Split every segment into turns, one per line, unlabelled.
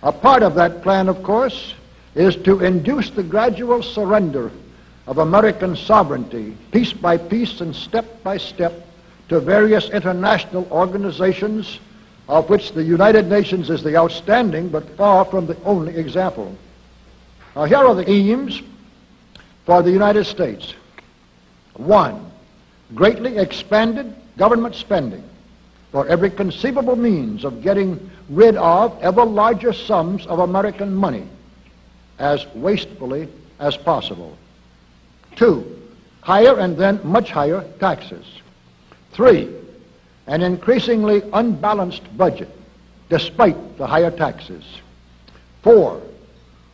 A part of that plan, of course, is to induce the gradual surrender of American sovereignty, piece by piece and step by step, to various international organizations, of which the United Nations is the outstanding but far from the only example. Now, here are the aims for the United States. 1, greatly expanded government spending for every conceivable means of getting rid of ever larger sums of American money as wastefully as possible. 2, higher and then much higher taxes. 3, an increasingly unbalanced budget despite the higher taxes. 4,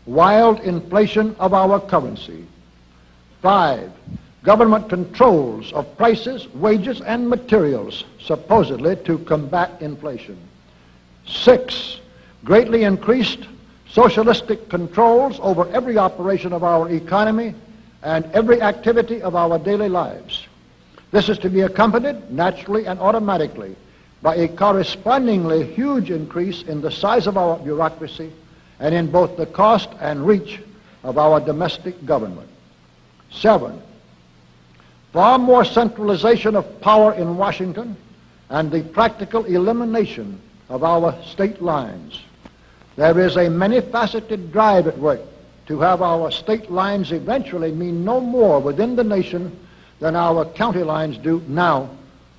wild inflation of our currency. 5, government controls of prices, wages, and materials, supposedly to combat inflation. 6, greatly increased socialistic controls over every operation of our economy and every activity of our daily lives. This is to be accompanied, naturally and automatically, by a correspondingly huge increase in the size of our bureaucracy and in both the cost and reach of our domestic government. 7, far more centralization of power in Washington and the practical elimination of our state lines. There is a many-faceted drive at work to have our state lines eventually mean no more within the nation than our county lines do now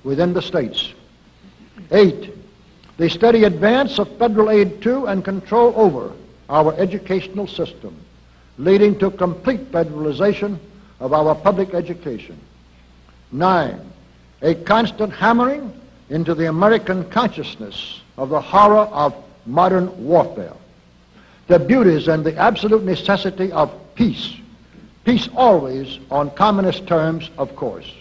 within the states. 8, the steady advance of federal aid to and control over our educational system, leading to complete federalization of our public education. 9, a constant hammering into the American consciousness of the horror of modern warfare, the beauties and the absolute necessity of peace. Peace always on communist terms, of course.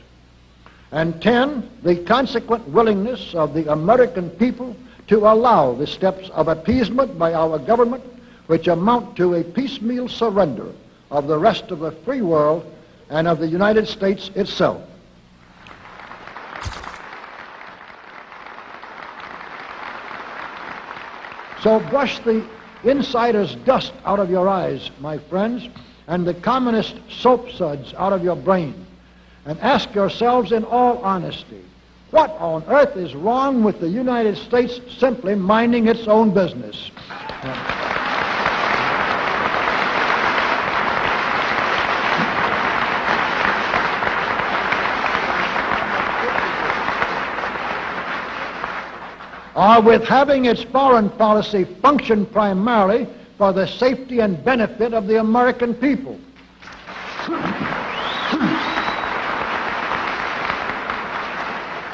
And 10, the consequent willingness of the American people to allow the steps of appeasement by our government which amount to a piecemeal surrender of the rest of the free world and of the United States itself. So brush the insider's dust out of your eyes, my friends, and the communist soap suds out of your brain, and ask yourselves in all honesty, what on earth is wrong with the United States simply minding its own business? Or with having its foreign policy function primarily for the safety and benefit of the American people.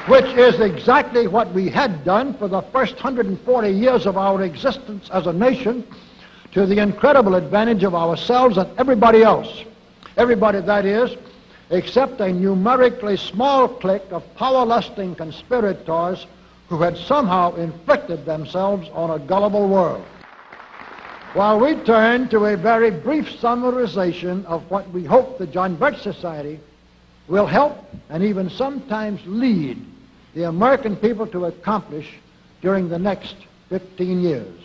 Which is exactly what we had done for the first 140 years of our existence as a nation, to the incredible advantage of ourselves and everybody else. Everybody, that is, except a numerically small clique of power-lusting conspirators who had somehow inflicted themselves on a gullible world. While we turn to a very brief summarization of what we hope the John Birch Society will help and even sometimes lead the American people to accomplish during the next 15 years.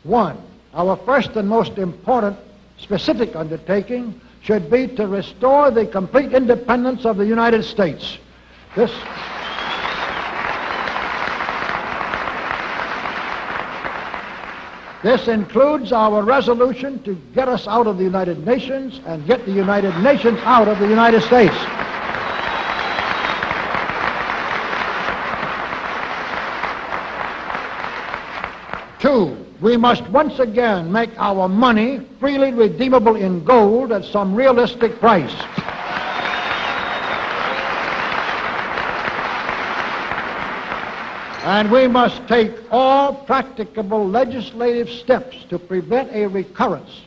1, our first and most important specific undertaking should be to restore the complete independence of the United States. This includes our resolution to get us out of the United Nations and get the United Nations out of the United States. 2, we must once again make our money freely redeemable in gold at some realistic price. And we must take all practicable legislative steps to prevent a recurrence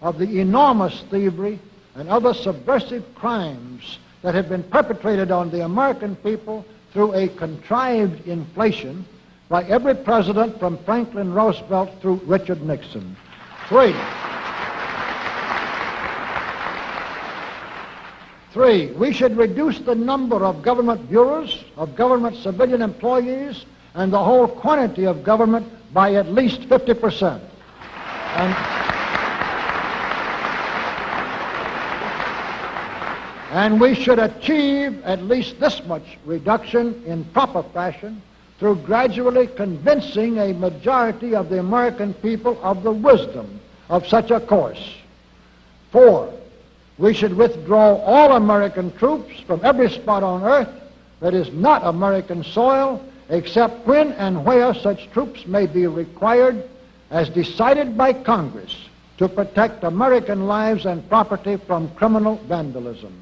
of the enormous thievery and other subversive crimes that have been perpetrated on the American people through a contrived inflation by every president from Franklin Roosevelt through Richard Nixon. 3, we should reduce the number of government bureaus, of government civilian employees, and the whole quantity of government by at least 50%. And we should achieve at least this much reduction in proper fashion through gradually convincing a majority of the American people of the wisdom of such a course. 4, we should withdraw all American troops from every spot on earth that is not American soil, except when and where such troops may be required as decided by Congress to protect American lives and property from criminal vandalism.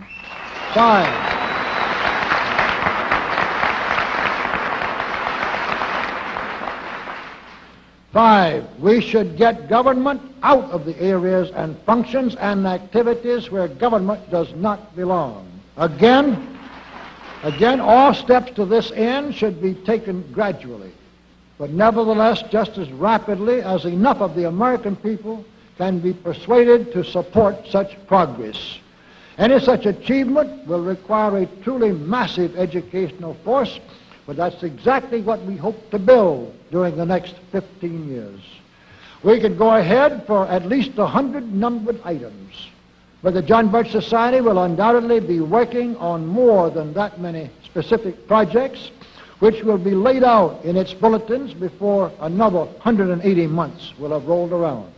5, we should get government out of the areas and functions and activities where government does not belong. Again, all steps to this end should be taken gradually, but nevertheless just as rapidly as enough of the American people can be persuaded to support such progress. Any such achievement will require a truly massive educational force, but that's exactly what we hope to build during the next 15 years. We could go ahead for at least 100 numbered items, but the John Birch Society will undoubtedly be working on more than that many specific projects, which will be laid out in its bulletins before another 180 months will have rolled around.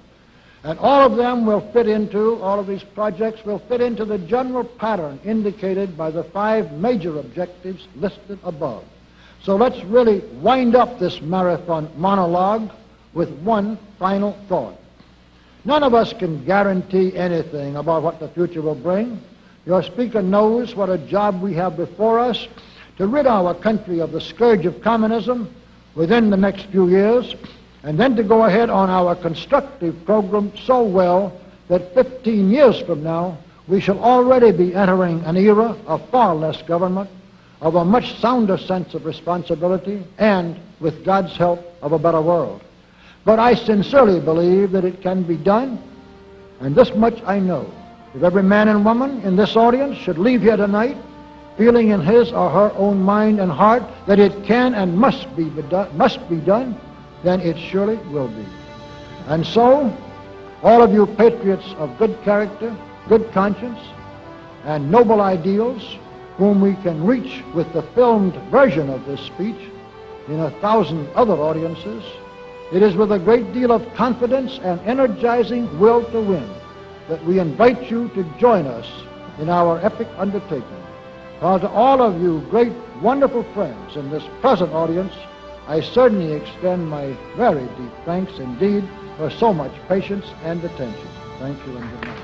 And all of these projects will fit into the general pattern indicated by the 5 major objectives listed above. So let's really wind up this marathon monologue with one final thought. None of us can guarantee anything about what the future will bring. Your speaker knows what a job we have before us to rid our country of the scourge of communism within the next few years, and then to go ahead on our constructive program so well that 15 years from now we shall already be entering an era of far less government, of a much sounder sense of responsibility, and, with God's help, of a better world. But I sincerely believe that it can be done, and this much I know. If every man and woman in this audience should leave here tonight feeling in his or her own mind and heart that it can and must be done, then it surely will be. And so, all of you patriots of good character, good conscience, and noble ideals, whom we can reach with the filmed version of this speech in 1,000 other audiences, it is with a great deal of confidence and energizing will to win that we invite you to join us in our epic undertaking. While to all of you great, wonderful friends in this present audience, I certainly extend my very deep thanks indeed for so much patience and attention. Thank you and good night.